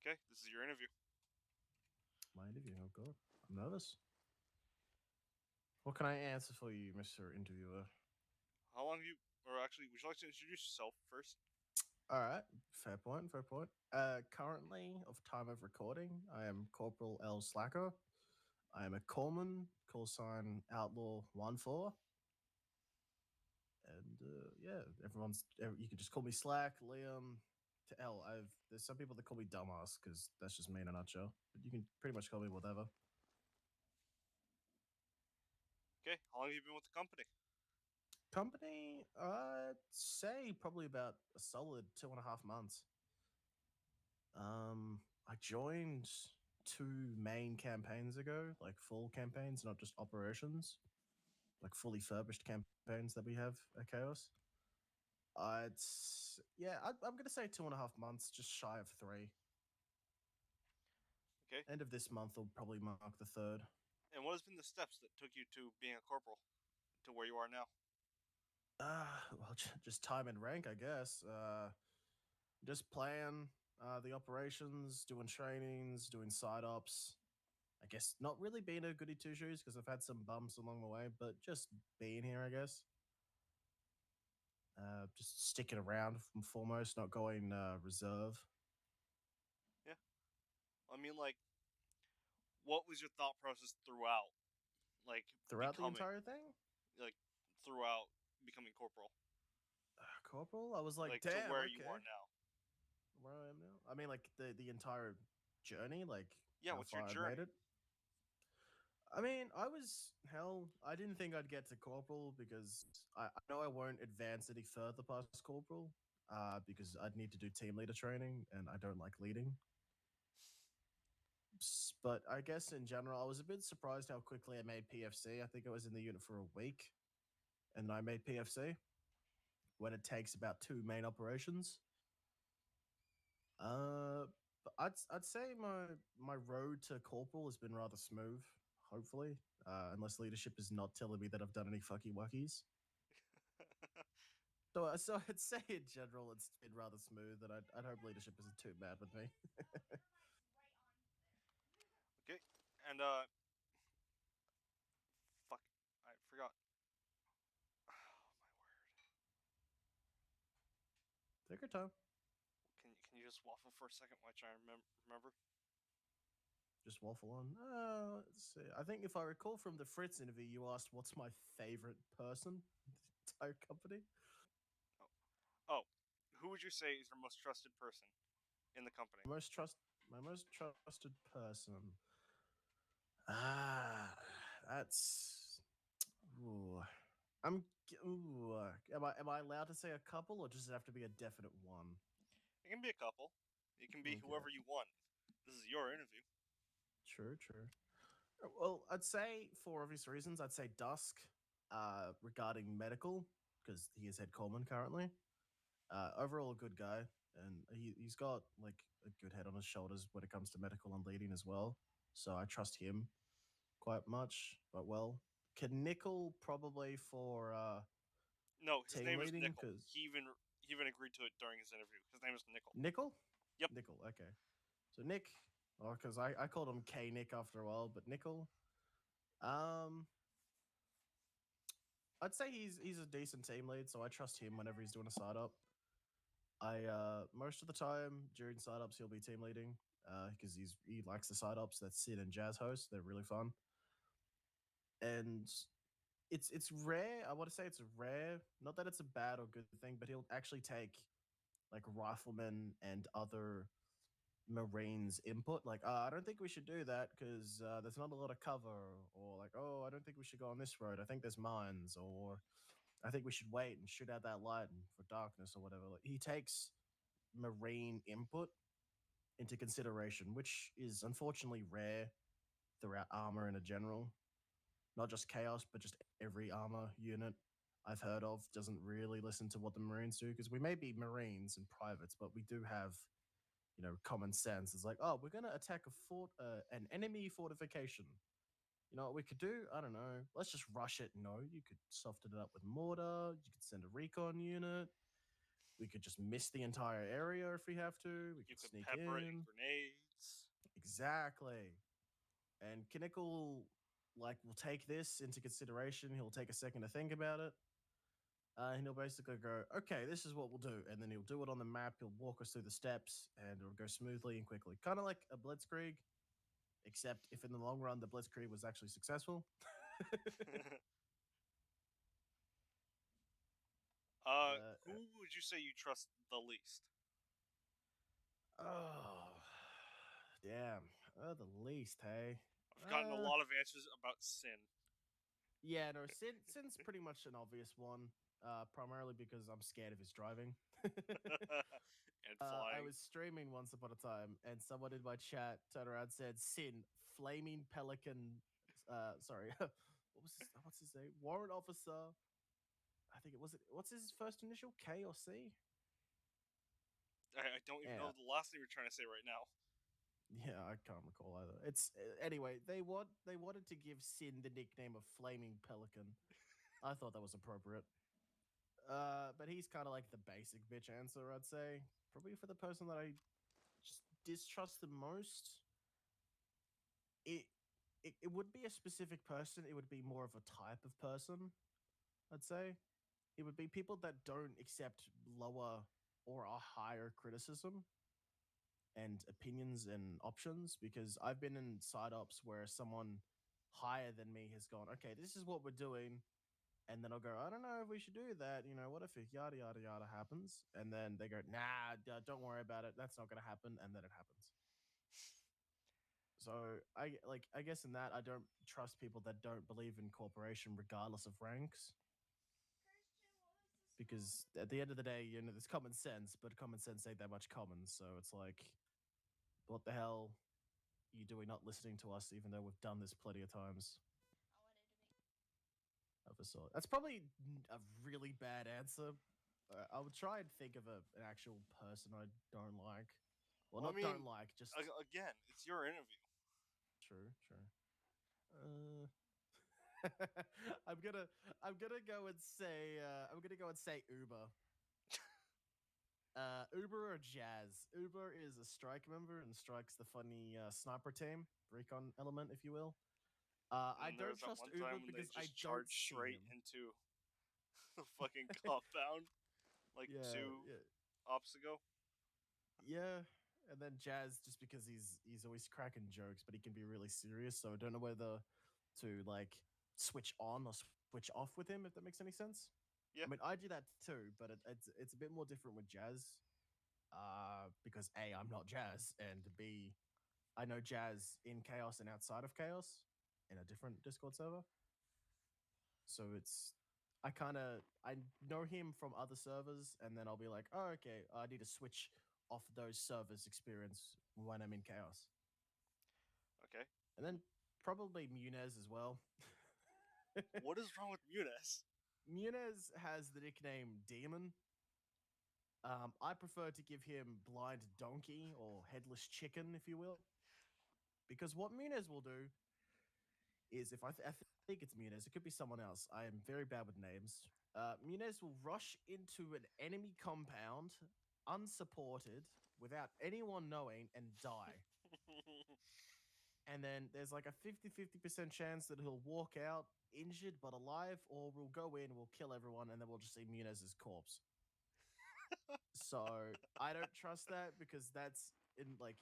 Okay, this is your interview. My interview. Oh god, I'm nervous. What can I answer for you, Mr. Interviewer? How long have you, or actually, would you like to introduce yourself first? All right, fair point. Fair point. Currently, of time of recording, I am Corporal L Slacker. I am a corpsman, call sign Outlaw 1-4. And yeah, you can just call me Slack, Liam, to L. There's some people that call me dumbass because that's just me in a nutshell. But you can pretty much call me whatever. Okay, how long have you been with the company? Company, I'd say probably about a solid 2.5 months. I joined 2 main campaigns ago, like full campaigns, not just operations, like fully furbished campaigns that we have at Chaos. I'm gonna say 2.5 months, just shy of 3. Okay, End of this month will probably mark the third. and what has been the steps that took you to being a corporal, to where you are now? Well, just time and rank, I guess. Just playing the operations, doing trainings, doing side ops. I guess not really being a goody two shoes because I've had some bumps along the way, but just being here, I guess. Just sticking around from foremost, not going reserve. Yeah, I mean, like, what was your thought process throughout, like, Throughout the becoming, entire thing. like, throughout becoming corporal, Corporal, I was like, like, to damn, where you are okay, now? where I am now. I mean, like the entire journey, like Yeah, how what's your far I've made journey? it. I mean, I was hell. I didn't think I'd get to corporal because I know I won't advance any further past corporal. Because I'd need to do team leader training, and I don't like leading. But I guess in general, I was a bit surprised how quickly I made PFC. I think I was in the unit for a week, and I made PFC when it takes about 2 main operations. Uh, but I'd say my road to corporal has been rather smooth. Hopefully, unless leadership is not telling me that I've done any fucky wuckies. So I'd say in general it's been rather smooth, and I'd hope leadership isn't too mad with me. Okay, and fuck, I forgot. Oh my word! Take your time. Can you just waffle for a second while I try and remember? Just waffle on. Let's see. I think if I recall from the Fritz interview, you asked what's my favorite person in the entire company. Oh, oh, who would you say is your most trusted person in the company? Most trust, my most trusted person. Ah, that's. Ooh. Ooh. Am I allowed to say a couple, or does it have to be a definite one? It can be a couple. It can be Okay. whoever you want. This is your interview. True. True. Well, I'd say for obvious reasons, I'd say Dusk. Regarding medical, because he is head Coleman currently. Overall, a good guy, and he's got like a good head on his shoulders when it comes to medical and leading as well. So I trust him quite much. But well, can Nickel probably for No, his team name is leading? Nickel. Because He even agreed to it during his interview. His name is Nickel. Nickel, Yep. Nickel. Okay, so Nick, or because I called him K Nick after a while, but Nickel. Um, I'd say he's a decent team lead, so I trust him whenever he's doing a side up. I most of the time during side ups he'll be team leading because he likes the side ups that Sid and Jazz host. They're really fun, and it's rare. I want to say it's rare. Not that it's a bad or good thing, but he'll actually take like riflemen and other Marines input. Like, I don't think we should do that because there's not a lot of cover, or like, oh, I don't think we should go on this road. I think there's mines, or I think we should wait and shoot out that light for darkness or whatever. Like, he takes Marine input into consideration, which is unfortunately rare throughout armor in a general. Not just chaos, but just every armor unit I've heard of doesn't really listen to what the Marines do because we may be Marines and privates, but we do have common sense. It's like, oh, we're gonna attack an enemy fortification. You know what we could do? I don't know. Let's just rush it. No, you could soften it up with mortar. You could send a recon unit. We could just miss the entire area if we have to. We You could could sneak pepper it in in. grenades. Exactly. And Kinnickle, like, will take this into consideration. He'll take a second to think about it. And he'll basically go, okay, this is what we'll do. And then he'll do it on the map. He'll walk us through the steps and it'll go smoothly and quickly. Kind of like a blitzkrieg, except if in the long run the blitzkrieg was actually successful. Who would you say you trust the least? Oh, damn. The least, hey. I've gotten a lot of answers about Sin. Yeah, no, Sin's pretty much an obvious one. Primarily because I'm scared of his driving. And flying. I was streaming once upon a time, and someone in my chat turned around and said, "Sin, flaming pelican." Sorry, what's his name? Warrant officer. I think it was. What's his first initial? K or C? I don't even know the last name you're trying to say right now. Yeah, I can't recall either. It's anyway. They wanted to give Sin the nickname of Flaming Pelican. I thought that was appropriate. But he's kind of like the basic bitch answer, I'd say. Probably for the person that I just distrust the most. It would be a specific person. It would be more of a type of person, I'd say. It would be people that don't accept lower or a higher criticism and opinions and options, because I've been in side ops where someone higher than me has gone, okay, this is what we're doing. And then I'll go, I don't know if we should do that. You know, what if yada, yada, yada happens? And then they go, nah, don't worry about it. That's not going to happen. And then it happens. So I guess in that, I don't trust people that don't believe in cooperation regardless of ranks. Because at the end of the day, you know, there's common sense, but common sense ain't that much common. So it's like, what the hell are you doing not listening to us, even though we've done this plenty of times? That's probably a really bad answer. I would try and think of an actual person I don't like. Well, not don't like, just again, it's your interview. True. I'm gonna go and say Uber. Uber or Jazz? Uber is a strike member and strikes the funny sniper team, recon element, if you will. I don't trust Uber because I don't see straight him. into the fucking compound like 2 ops ago. Yeah, and then Jazz, just because he's always cracking jokes, but he can be really serious. So I don't know whether to like switch on or switch off with him, if that makes any sense. Yeah. I mean, I do that too, but it's a bit more different with Jazz. Because A, I'm not Jazz, and B, I know Jazz in Chaos and outside of Chaos in a different Discord server. So I know him from other servers, and then I'll be like, oh, okay, I need to switch off those servers experience when I'm in Chaos. Okay. And then probably Munez as well. What is wrong with Munez? Munez has the nickname Demon. I prefer to give him Blind Donkey or Headless Chicken, if you will. Because what Munez will do is, if I think it's Munez, it could be someone else. I am very bad with names. Munez will rush into an enemy compound, unsupported, without anyone knowing, and die. And then there's like a 50-50% chance that he'll walk out injured but alive, or we'll go in, we'll kill everyone, and then we'll just see Munez's corpse. So I don't trust that, because that's in like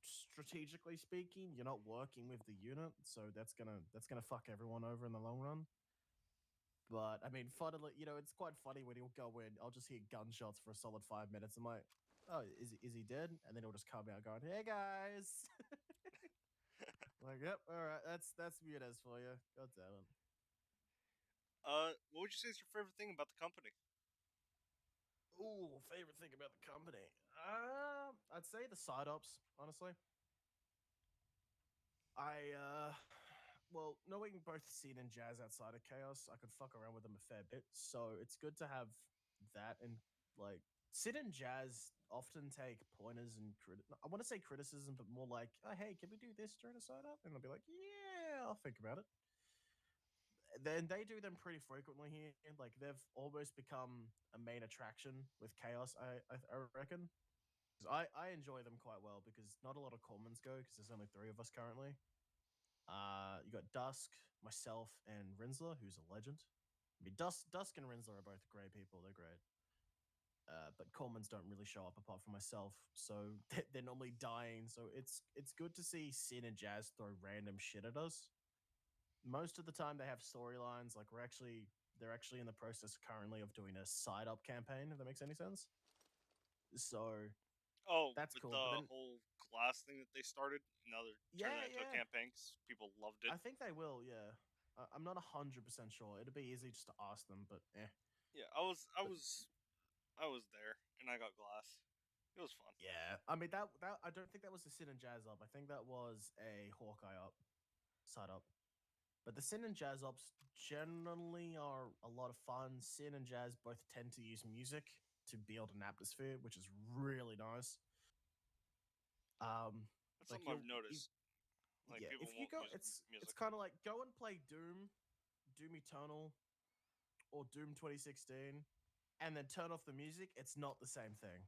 strategically speaking, you're not working with the unit, so that's gonna fuck everyone over in the long run. But I mean, funnily, you know, it's quite funny when he'll go in. I'll just hear gunshots for a solid 5 minutes. I'm like, oh, is he dead? And then he'll just come out going, hey guys. Like, yep, all right, that's Munez for you. God damn it. What would you say is your favorite thing about the company? Ooh, favorite thing about the company? I'd say the side ops, honestly. Well, knowing both Sin and Jazz outside of Chaos, I could fuck around with them a fair bit. So it's good to have that. And like, Sin and Jazz often take pointers and I want to say criticism, but more like, oh, hey, can we do this during a side up? And I'll be like, yeah, I'll think about it. then they do them pretty frequently here. Like they've almost become a main attraction with Chaos. I reckon. 'Cause I enjoy them quite well because not a lot of Commons go because there's only three of us currently. You got Dusk, myself, and Rinsler, who's a legend. I mean, Dusk and Rinsler are both great people. They're great. But Commons don't really show up apart from myself, so they're normally dying. So it's good to see Sin and Jazz throw random shit at us. Most of the time, they have storylines. Like they're actually in the process currently of doing a side up campaign. If that makes any sense. So Oh, that's with cool. But the then whole glass thing that they started, now they're turning yeah, it into a yeah, campaign because people loved it. I think they will. Yeah, I'm not 100% sure. It'd be easy just to ask them, but eh. Yeah, I But was, I was there, and I got glass. It was fun. yeah, I mean that I don't think that was the Sin and Jazz up. I think that was a Hawkeye up, side up. But the Sin and Jazz ops generally are a lot of fun. Sin and Jazz both tend to use music to build an atmosphere, which is really nice. Um, That's like something I've you'll noticed. Like yeah, people if you won't go, use it's music. kind of like go and play Doom Eternal, or Doom 2016, and then turn off the music. It's not the same thing.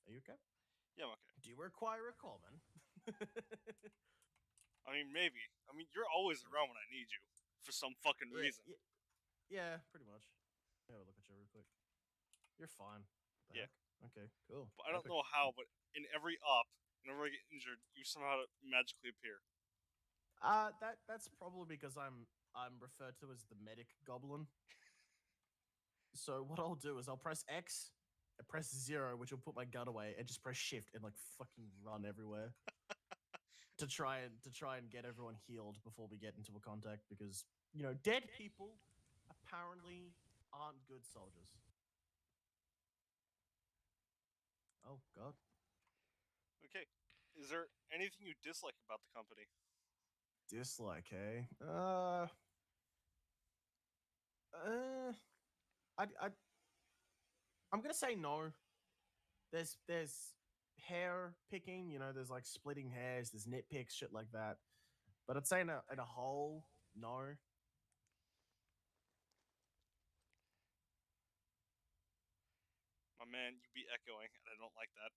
Are you okay? Yeah, I'm okay. Do you require a common? I mean, maybe. I mean, you're always around when I need you for some fucking yeah, reason. yeah, yeah, pretty much. Let me have a look at you real quick. You're fine. What the Yeah, heck? Okay, cool. but I don't Epic. know how. But in every op, whenever I get injured, you somehow magically appear. That's probably because I'm referred to as the medic goblin. So what I'll do is I'll press X, and press zero, which will put my gun away, and just press shift and like fucking run everywhere to try and get everyone healed before we get into a contact because dead people apparently aren't good soldiers. Oh god. Okay. Is there anything you dislike about the company? Dislike, eh? Uh I I'm gonna say no. There's hair picking, there's like splitting hairs, there's nitpicks, shit like that. But I'd say in a whole, no. My man, you be echoing, and I don't like that.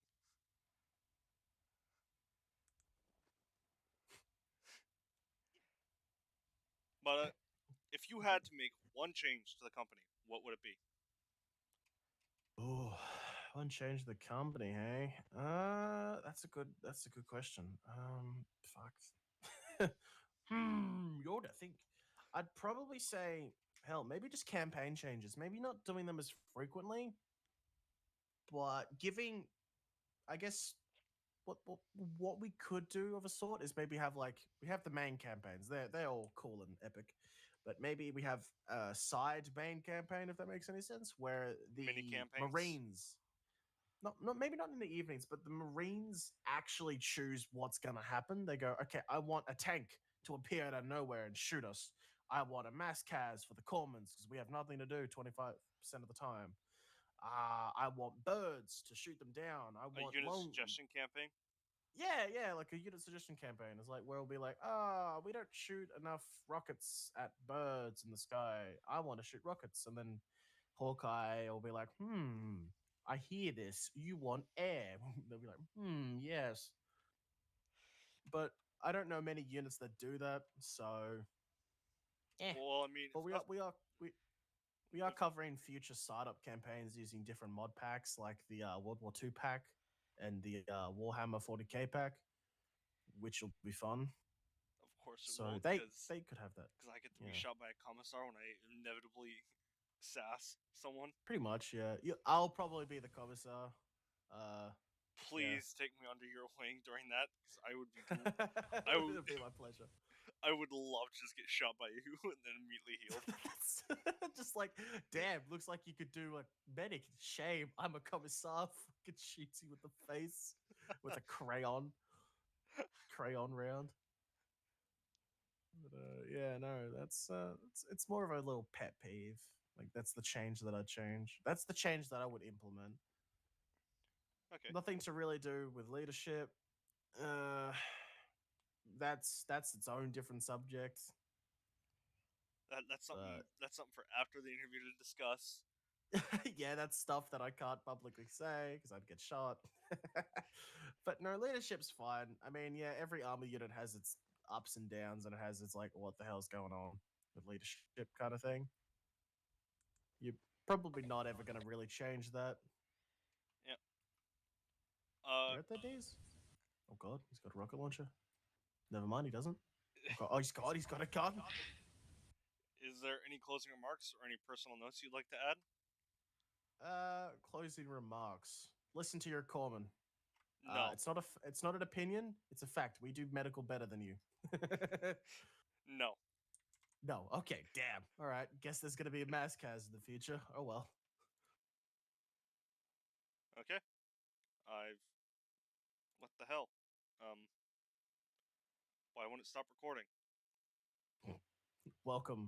But if you had to make one change to the company, what would it be? Oh, unchanged the company, hey? That's a good question. Fuck. You ought to think. I'd probably say, hell, maybe just campaign changes. Maybe not doing them as frequently, but giving, I guess, what we could do of a sort is maybe have like we have the main campaigns. They're all cool and epic, but maybe we have a side main campaign if that makes any sense, where Mini the campaigns? Marines, not maybe not in the evenings, but the Marines actually choose what's gonna happen. They go, okay, I want a tank to appear out of nowhere and shoot us. I want a mass cas for the corpsmen because we have nothing to do 25% of the time. I want birds to shoot them down. I A want unit lone suggestion campaign? yeah, like a unit suggestion campaign. It's like where it'll be like, we don't shoot enough rockets at birds in the sky. I want to shoot rockets. And then Hawkeye will be like, I hear this. You want air. They'll be like, yes. But I don't know many units that do that. So eh. Well, I mean, But if not, we are covering future startup campaigns using different mod packs like the World War II pack and the Warhammer 40k pack, which will be fun. of course it So will, they could have that. because I get to be Yeah, shot by a commissar when I inevitably sass someone. pretty much. Yeah, I'll probably be the commissar. Yeah, Please take me under your wing during that, because I would, it'll be my pleasure. I would love to just get shot by you and then immediately healed. Just like, damn, looks like you could do a medic. Shame, I'm a commissar. Fucking shoots you with the face with a crayon round. But yeah, no, that's it's more of a little pet peeve. Like that's the change that I'd change. That's the change that I would implement. Okay. Nothing to really do with leadership. Uh, that's its own different subject. That's something. That's something for after the interview to discuss. Yeah, that's stuff that I can't publicly say because I'd get shot. But no, leadership's fine. I mean, yeah, every army unit has its ups and downs, and it has its like, what the hell's going on with leadership kind of thing. You're probably not ever going to really change that. Yeah. Where are their days? Oh god, he's got a rocket launcher. Never mind, he doesn't. Oh, he's got a gun. Is there any closing remarks or any personal notes you'd like to add? Closing remarks. Listen to your corpsman. No. It's not an opinion. It's a fact. We do medical better than you. No. No. Okay. Damn. All right. Guess there's gonna be a mass cas in the future. Oh well. Okay. What the hell? Why won't it stop recording? Welcome